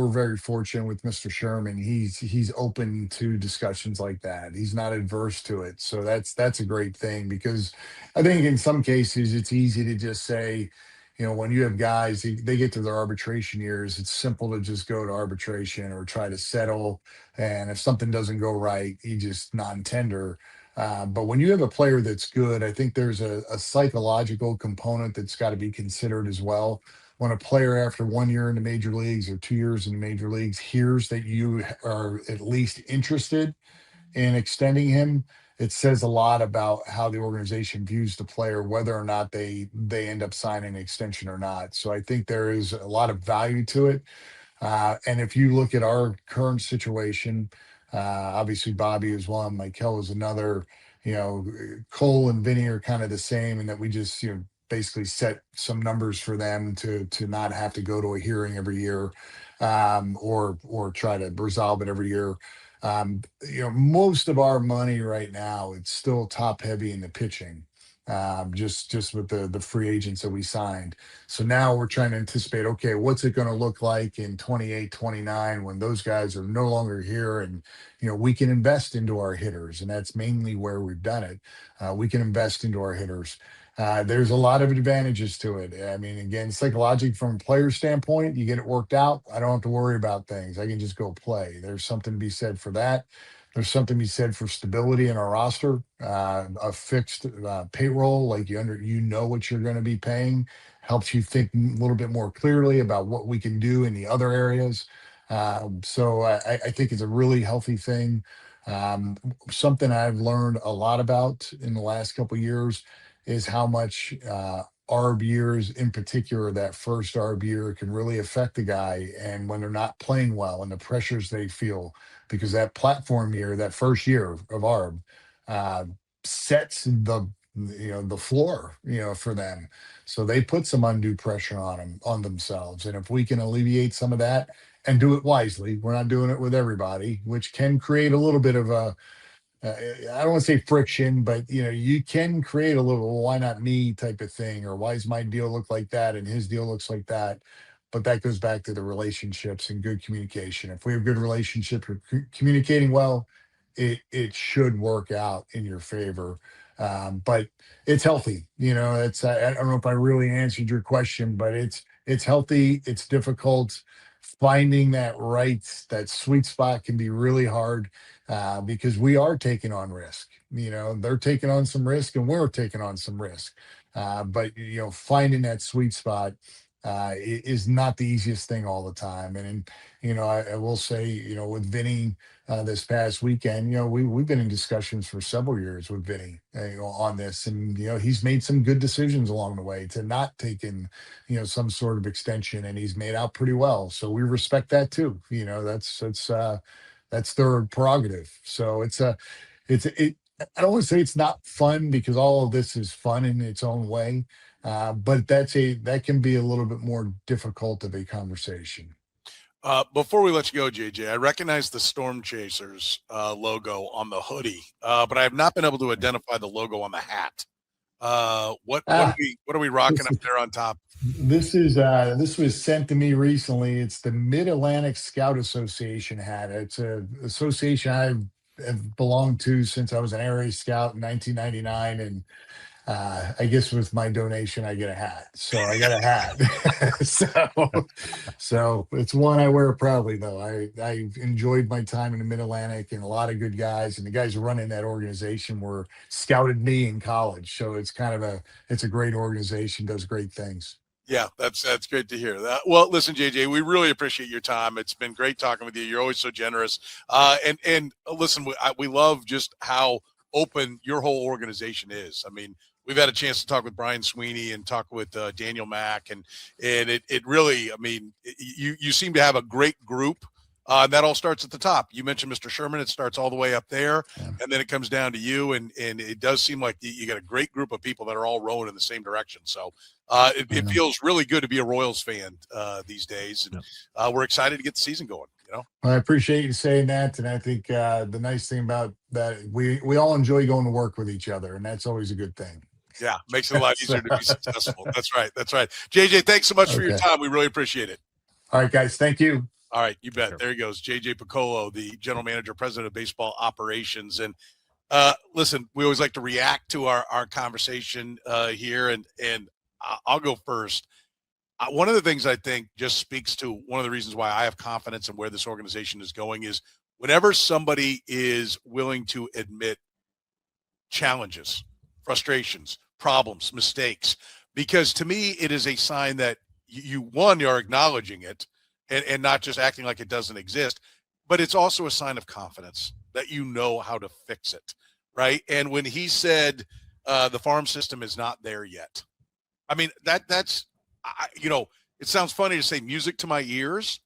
very fortunate with Mr. Sherman. He's open to discussions like that. He's not adverse to it. So that's a great thing because I think in some cases it's easy to just say, when you have guys, they get to their arbitration years, it's simple to just go to arbitration or try to settle. And if something doesn't go right, you just non-tender. But when you have a player that's good, I think there's a psychological component that's got to be considered as well. When a player after 1 year in the major leagues or 2 years in the major leagues hears that you are at least interested in extending him, it says a lot about how the organization views the player, whether or not they end up signing an extension or not. So I think there is a lot of value to it. And if you look at our current situation, obviously Bobby is one, Michael is another, Cole and Vinny are kind of the same in that we just, basically set some numbers for them to not have to go to a hearing every year, or try to resolve it every year. Most of our money right now, it's still top heavy in the pitching. just with the free agents that we signed. So now we're trying to anticipate, okay, what's it going to look like in 28, 29 when those guys are no longer here, and we can invest into our hitters, and that's mainly where we've done it. We can invest into our hitters. There's a lot of advantages to it. I mean, again, psychological from a player standpoint, you get it worked out. I don't have to worry about things. I can just go play. There's something to be said for that. There's something to be said for stability in our roster, a fixed payroll, like you know what you're going to be paying, helps you think a little bit more clearly about what we can do in the other areas. So I think it's a really healthy thing. Something I've learned a lot about in the last couple of years is how much ARB years, in particular, that first ARB year can really affect the guy, and when they're not playing well and the pressures they feel, because that platform year, that first year of ARB, uh, sets the floor for them. So they put some undue pressure on themselves, and if we can alleviate some of that and do it wisely, we're not doing it with everybody, which can create a little bit of a I don't want to say friction, but you can create a little, "Well, why not me" type of thing, or why does my deal look like that and his deal looks like that. But that goes back to the relationships and good communication. If we have good relationships, we're communicating well, it should work out in your favor. But it's healthy. I don't know if I really answered your question, but it's healthy. It's difficult. Finding that sweet spot can be really hard, because we are taking on risk. They're taking on some risk and we're taking on some risk. But finding that sweet spot is not the easiest thing all the time. And I will say, with Vinny this past weekend, we've been in discussions for several years with Vinny, on this, and he's made some good decisions along the way to not take in some sort of extension, and he's made out pretty well. So we respect that too. That's their prerogative. So it. I don't want to say it's not fun, because all of this is fun in its own way, but that can be a little bit more difficult of a conversation. Before we let you go, JJ, I recognize the Storm Chasers logo on the hoodie, but I have not been able to identify the logo on the hat. What are we rocking This up there on top? this was sent to me recently. It's the Mid Atlantic Scout Association hat. It's a association have belonged to since I was an Area Scout in 1999, and I guess with my donation I get a hat. So I got a hat. So it's one I wear proudly, though. I enjoyed my time in the Mid Atlantic, and a lot of good guys, and the guys running that organization were scouted me in college. So it's a great organization, does great things. Yeah, that's great to hear that. Well, listen, JJ, we really appreciate your time. It's been great talking with you. You're always so generous. And listen, we love just how open your whole organization is. I mean, we've had a chance to talk with Brian Sweeney and talk with Daniel Mack, and it really, I mean, you seem to have a great group. And that all starts at the top. You mentioned Mr. Sherman. It starts all the way up there, and then it comes down to you. And it does seem like you got a great group of people that are all rowing in the same direction. So it feels really good to be a Royals fan these days. And we're excited to get the season going. I appreciate you saying that, and I think the nice thing about that, we all enjoy going to work with each other, and that's always a good thing. Yeah, makes it a lot easier to be successful. That's right. JJ, thanks so much for your time. We really appreciate it. All right, guys. Thank you. All right, you bet. Sure. There he goes, JJ Picollo, the general manager, president of baseball operations. And listen, we always like to react to our conversation here, and I'll go first. One of the things I think just speaks to one of the reasons why I have confidence in where this organization is going is whenever somebody is willing to admit challenges, frustrations, problems, mistakes, because to me, it is a sign that you are acknowledging it, and not just acting like it doesn't exist, but it's also a sign of confidence that you know how to fix it, right? And when he said the farm system is not there yet, I mean, that's it sounds funny to say music to my ears,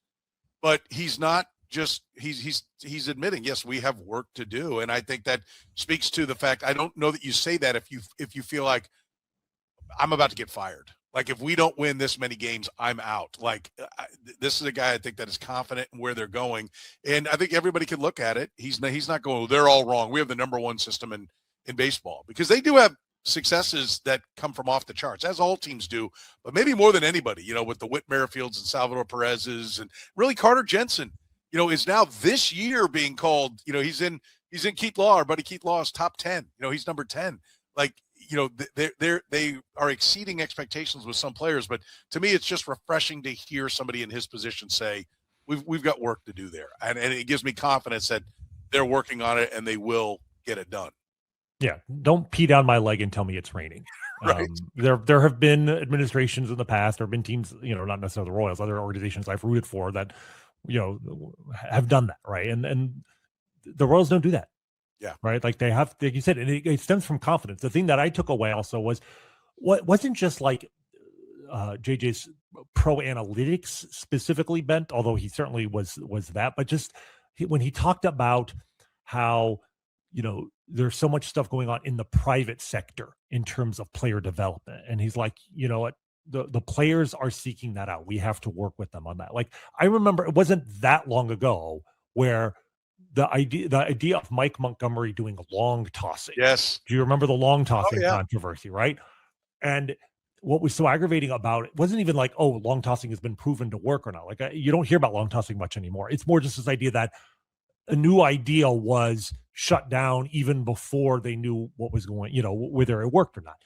but he's not just he's admitting, yes, we have work to do, and I think that speaks to the fact. I don't know that you say that if you feel like I'm about to get fired. Like, if we don't win this many games, I'm out. Like, this is a guy I think that is confident in where they're going. And I think everybody can look at it. He's not going, they're all wrong. We have the number one system in baseball, because they do have successes that come from off the charts, as all teams do, but maybe more than anybody, with the Whit Merrifields and Salvador Perez's, and really Carter Jensen, is now this year being called, he's in Keith Law, our buddy Keith Law's top 10. He's number 10. Like, they are exceeding expectations with some players, but to me, it's just refreshing to hear somebody in his position say, we've got work to do there. And it gives me confidence that they're working on it and they will get it done. Yeah. Don't pee down my leg and tell me it's raining. Right. There have been administrations in the past, there have been teams, not necessarily the Royals, other organizations I've rooted for that, have done that. Right. And the Royals don't do that. Yeah. Right. Like they have, like you said, and it stems from confidence. The thing that I took away also was wasn't just like JJ's pro analytics specifically bent, although he certainly was that, but just when he talked about how, there's so much stuff going on in the private sector in terms of player development. And he's like, what, the players are seeking that out. We have to work with them on that. Like, I remember it wasn't that long ago where the idea of Mike Montgomery doing long tossing. Yes. Do you remember the long tossing controversy, right? And what was so aggravating about it wasn't even like, oh, long tossing has been proven to work or not. Like, you don't hear about long tossing much anymore. It's more just this idea that a new idea was shut down even before they knew what was going, whether it worked or not.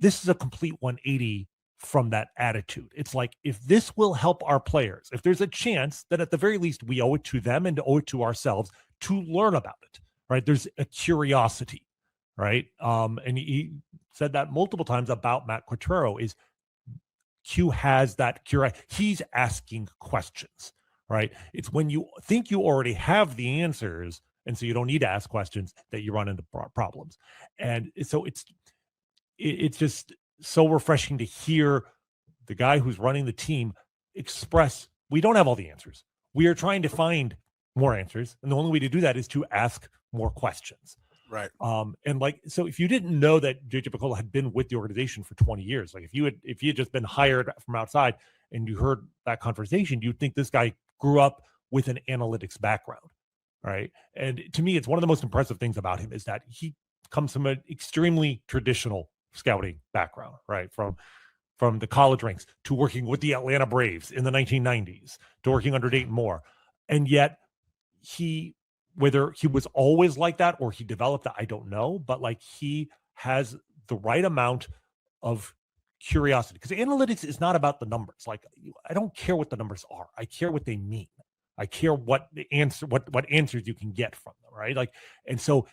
This is a complete 180 from that attitude. It's like, if this will help our players, if there's a chance, then at the very least we owe it to them and owe it to ourselves to learn about it, right? There's a curiosity, right? And he said that multiple times about Matt Quatraro is Q has that curiosity. He's asking questions, right? It's when you think you already have the answers, and so you don't need to ask questions, that you run into problems. And so it's just so refreshing to hear the guy who's running the team express, we don't have all the answers. We are trying to find more answers. And the only way to do that is to ask more questions. Right. And like, so if you didn't know that JJ Picollo had been with the organization for 20 years, like if you had just been hired from outside and you heard that conversation, you'd think this guy grew up with an analytics background. Right. And to me, it's one of the most impressive things about him is that he comes from an extremely traditional scouting background, right? From the college ranks to working with the Atlanta Braves in the 1990s to working under Dayton Moore. And yet whether he was always like that or he developed that, I don't know, but like he has the right amount of curiosity, because analytics is not about the numbers. Like, I don't care what the numbers are. I care what they mean. I care what answers you can get from them, right? Like, and so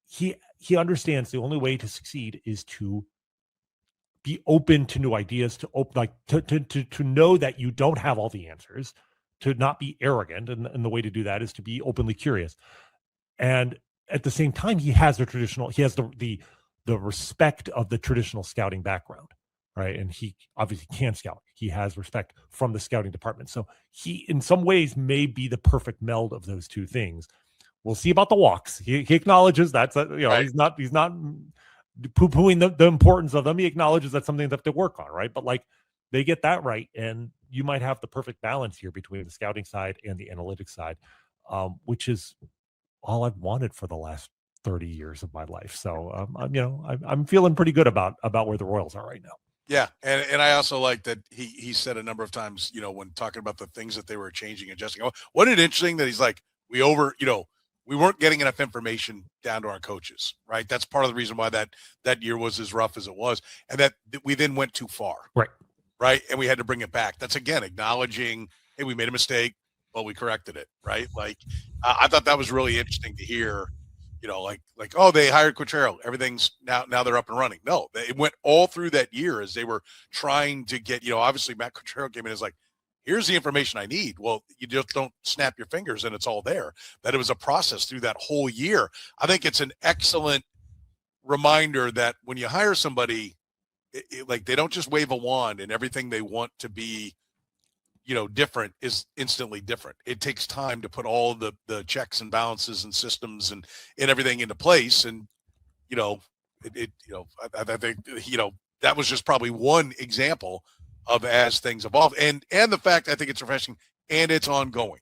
he understands the only way to succeed is to be open to new ideas, to know that you don't have all the answers, to not be arrogant, and the way to do that is to be openly curious. And at the same time, he has the respect of the traditional scouting background, right? And he obviously can scout. He has respect from the scouting department. So he, in some ways, may be the perfect meld of those two things. We'll see about the walks. He acknowledges that's right. He's not poo-pooing the importance of them. He acknowledges that's something they have to work on, right? But like, they get that right, and you might have the perfect balance here between the scouting side and the analytics side, which is all I've wanted for the last 30 years of my life. So I'm feeling pretty good about where the Royals are right now. Yeah, and I also like that he said a number of times, when talking about the things that they were changing and adjusting. Oh, wasn't it interesting that he's like, we weren't getting enough information down to our coaches, right? That's part of the reason why that year was as rough as it was, and that we then went too far, right? And we had to bring it back. That's, again, acknowledging, hey, we made a mistake, but we corrected it, right? Like, I thought that was really interesting to hear. Like, oh, they hired Quatraro. Everything's now they're up and running. No, it went all through that year as they were trying to get, obviously Matt Quatraro came in as like, here's the information I need. Well, you just don't snap your fingers and it's all there. That it was a process through that whole year. I think it's an excellent reminder that when you hire somebody, like, they don't just wave a wand and everything they want to be, different is instantly different. It takes time to put all the checks and balances and systems and everything into place. And, I think, that was just probably one example of as things evolve. And the fact, I think it's refreshing, and it's ongoing.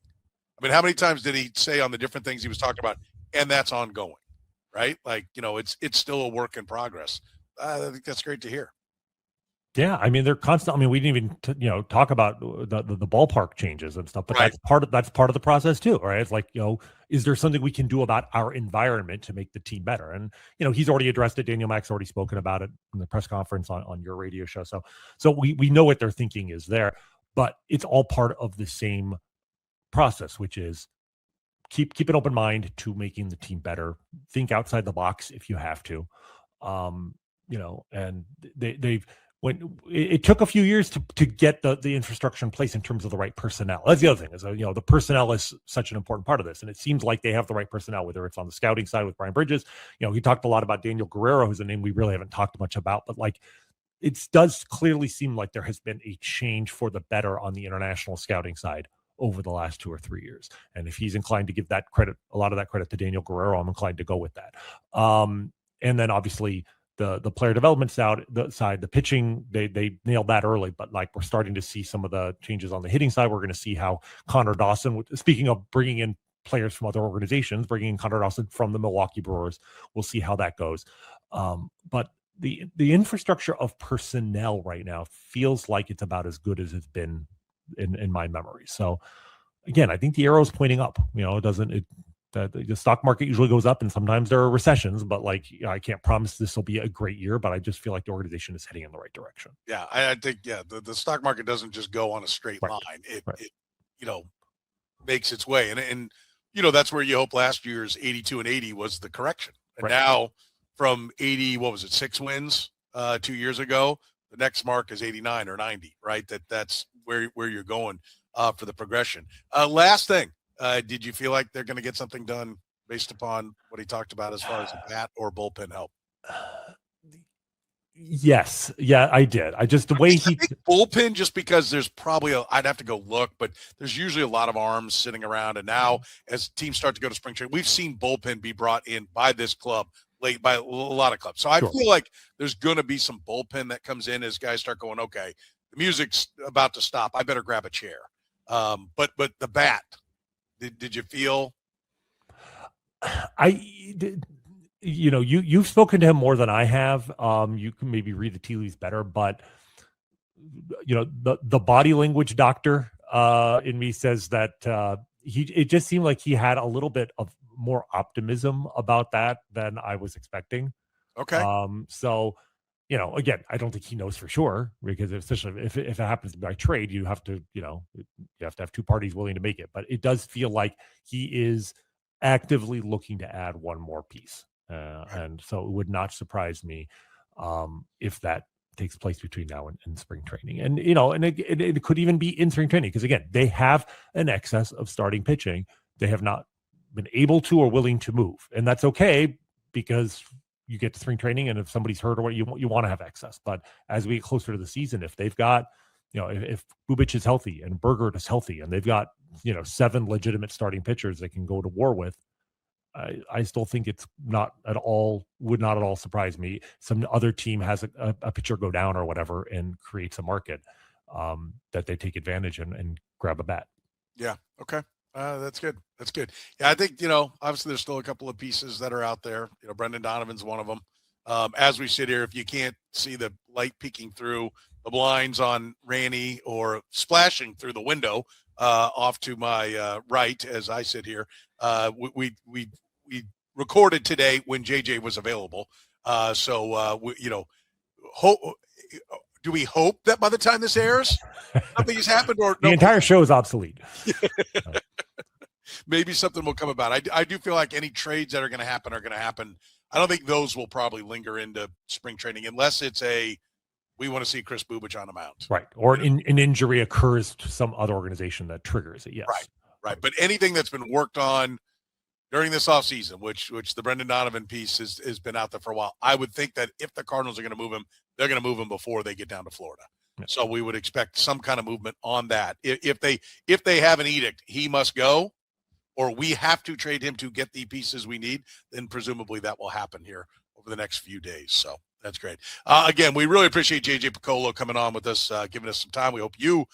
I mean, how many times did he say on the different things he was talking about, and that's ongoing, right? Like, it's still a work in progress. I think that's great to hear. Yeah, I mean they're constant. I mean we didn't even talk about the ballpark changes and stuff, but Right. that's part of the process too, right? It's like is there something we can do about our environment to make the team better? And he's already addressed it. Daniel Mack's already spoken about it in the press conference on your radio show. So we know what their thinking is there, but it's all part of the same process, which is keep an open mind to making the team better. Think outside the box if you have to, and they've. When it took a few years to get the infrastructure in place in terms of the right personnel. That's the other thing is, the personnel is such an important part of this. And it seems like they have the right personnel, whether it's on the scouting side with Brian Bridges. He talked a lot about Daniel Guerrero, who's a name we really haven't talked much about, but it does clearly seem like there has been a change for the better on the international scouting side over the last 2 or 3 years. And if he's inclined to give that credit, a lot of that credit to Daniel Guerrero, I'm inclined to go with that. And then obviously, the player development side, the pitching, they nailed that early, but we're starting to see some of the changes on the hitting side. We're going to see how Connor Dawson, speaking of bringing in players from other organizations, bringing in Connor Dawson from the Milwaukee Brewers, we'll see how that goes. But the infrastructure of personnel right now feels like it's about as good as it's been in my memory. So again, I think the arrow is pointing up. The stock market usually goes up and sometimes there are recessions, but I can't promise this will be a great year, but I just feel like the organization is heading in the right direction. Yeah. I think, the stock market doesn't just go on a straight line. It makes its way. And that's where you hope last year's 82 and 80 was the correction. And now from 80, 6 wins 2 years ago, the next mark is 89 or 90, right? That's where you're going for the progression. Last thing. Did you feel like they're going to get something done based upon what he talked about as far as a bat or bullpen help? Yes. Yeah, I did. The way he bullpen, just because there's probably I'd have to go look, but there's usually a lot of arms sitting around. And now as teams start to go to spring training, we've seen bullpen be brought in by this club late by a lot of clubs. So I feel like there's going to be some bullpen that comes in as guys start going, okay, the music's about to stop. I better grab a chair. But the bat, Did you feel? You've spoken to him more than I have. You can maybe read the tea leaves better, but the body language doctor in me says that it just seemed like he had a little bit of more optimism about that than I was expecting. Okay. So again, I don't think he knows for sure, because especially if it happens by trade, you have to have two parties willing to make it. But it does feel like he is actively looking to add one more piece. And so it would not surprise me if that takes place between now and spring training. And, it could even be in spring training, because again, they have an excess of starting pitching. They have not been able to or willing to move. And that's okay, because you get to spring training, and if somebody's hurt or what, you want to have excess. But as we get closer to the season, if they've got, if Bubic is healthy and Bergert is healthy, and they've got 7 legitimate starting pitchers they can go to war with, I still think it's would not at all surprise me. Some other team has a pitcher go down or whatever and creates a market that they take advantage and grab a bat. Yeah. Okay. That's good. That's good. Yeah, I think, obviously there's still a couple of pieces that are out there. Brendan Donovan's one of them. As we sit here, if you can't see the light peeking through the blinds on Rany or splashing through the window off to my right as I sit here, we recorded today when JJ was available. Do we hope that by the time this airs, something has happened, or the entire show is obsolete? Maybe something will come about. I do feel like any trades that are going to happen are going to happen. I don't think those will probably linger into spring training unless it's we want to see Chris Bubic on the mound. Right. Or an injury occurs to some other organization that triggers it. Yes. Right. But anything that's been worked on during this offseason, which the Brendan Donovan piece has been out there for a while, I would think that if the Cardinals are going to move him, they're going to move him before they get down to Florida. Yeah. So we would expect some kind of movement on that. If they have an edict, he must go, or we have to trade him to get the pieces we need, then presumably that will happen here over the next few days. So That's great. Again, we really appreciate JJ Picollo coming on with us, giving us some time. We hope you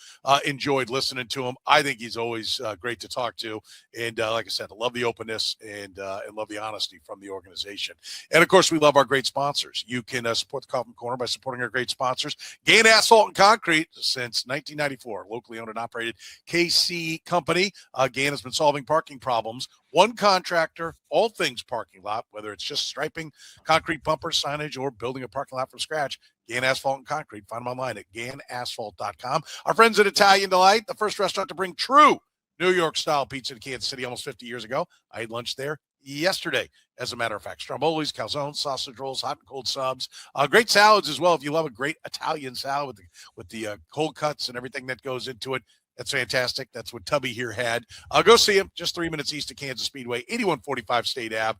enjoyed listening to him. I think he's always great to talk to. And like I said, I love the openness and love the honesty from the organization. And, of course, we love our great sponsors. You can support the Kauffman Corner by supporting our great sponsors. Gain Asphalt and Concrete since 1994, locally owned and operated KC company. Gain has been solving parking problems. One contractor, all things parking lot, whether it's just striping, concrete bumper signage, or building a parking lot from scratch. Gain Asphalt and Concrete. Find them online at GainAsphalt.com. Our friends at Italian Delight, the first restaurant to bring true New York-style pizza to Kansas City almost 50 years ago. I had lunch there yesterday, as a matter of fact. Strombolis, calzones, sausage rolls, hot and cold subs. Great salads as well. If you love a great Italian salad with the cold cuts and everything that goes into it, that's fantastic. That's what Tubby here had. Go see him just 3 minutes east of Kansas Speedway, 8145 State Ave.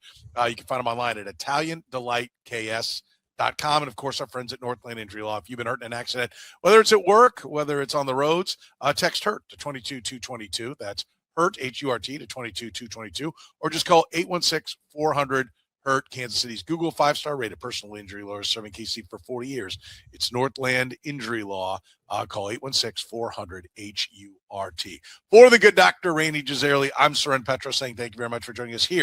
You can find him online at ItalianDelightKS.com. And, of course, our friends at Northland Injury Law. If you've been hurt in an accident, whether it's at work, whether it's on the roads, text HURT to 22222. That's HURT, H-U-R-T, to 22222. Or just call 816-400 HURT, Kansas City's Google 5-star rated personal injury lawyer serving KC for 40 years. It's Northland Injury Law. Call 816-400-HURT. For the good Dr. Rany Jazayerli, I'm Soren Petro saying thank you very much for joining us here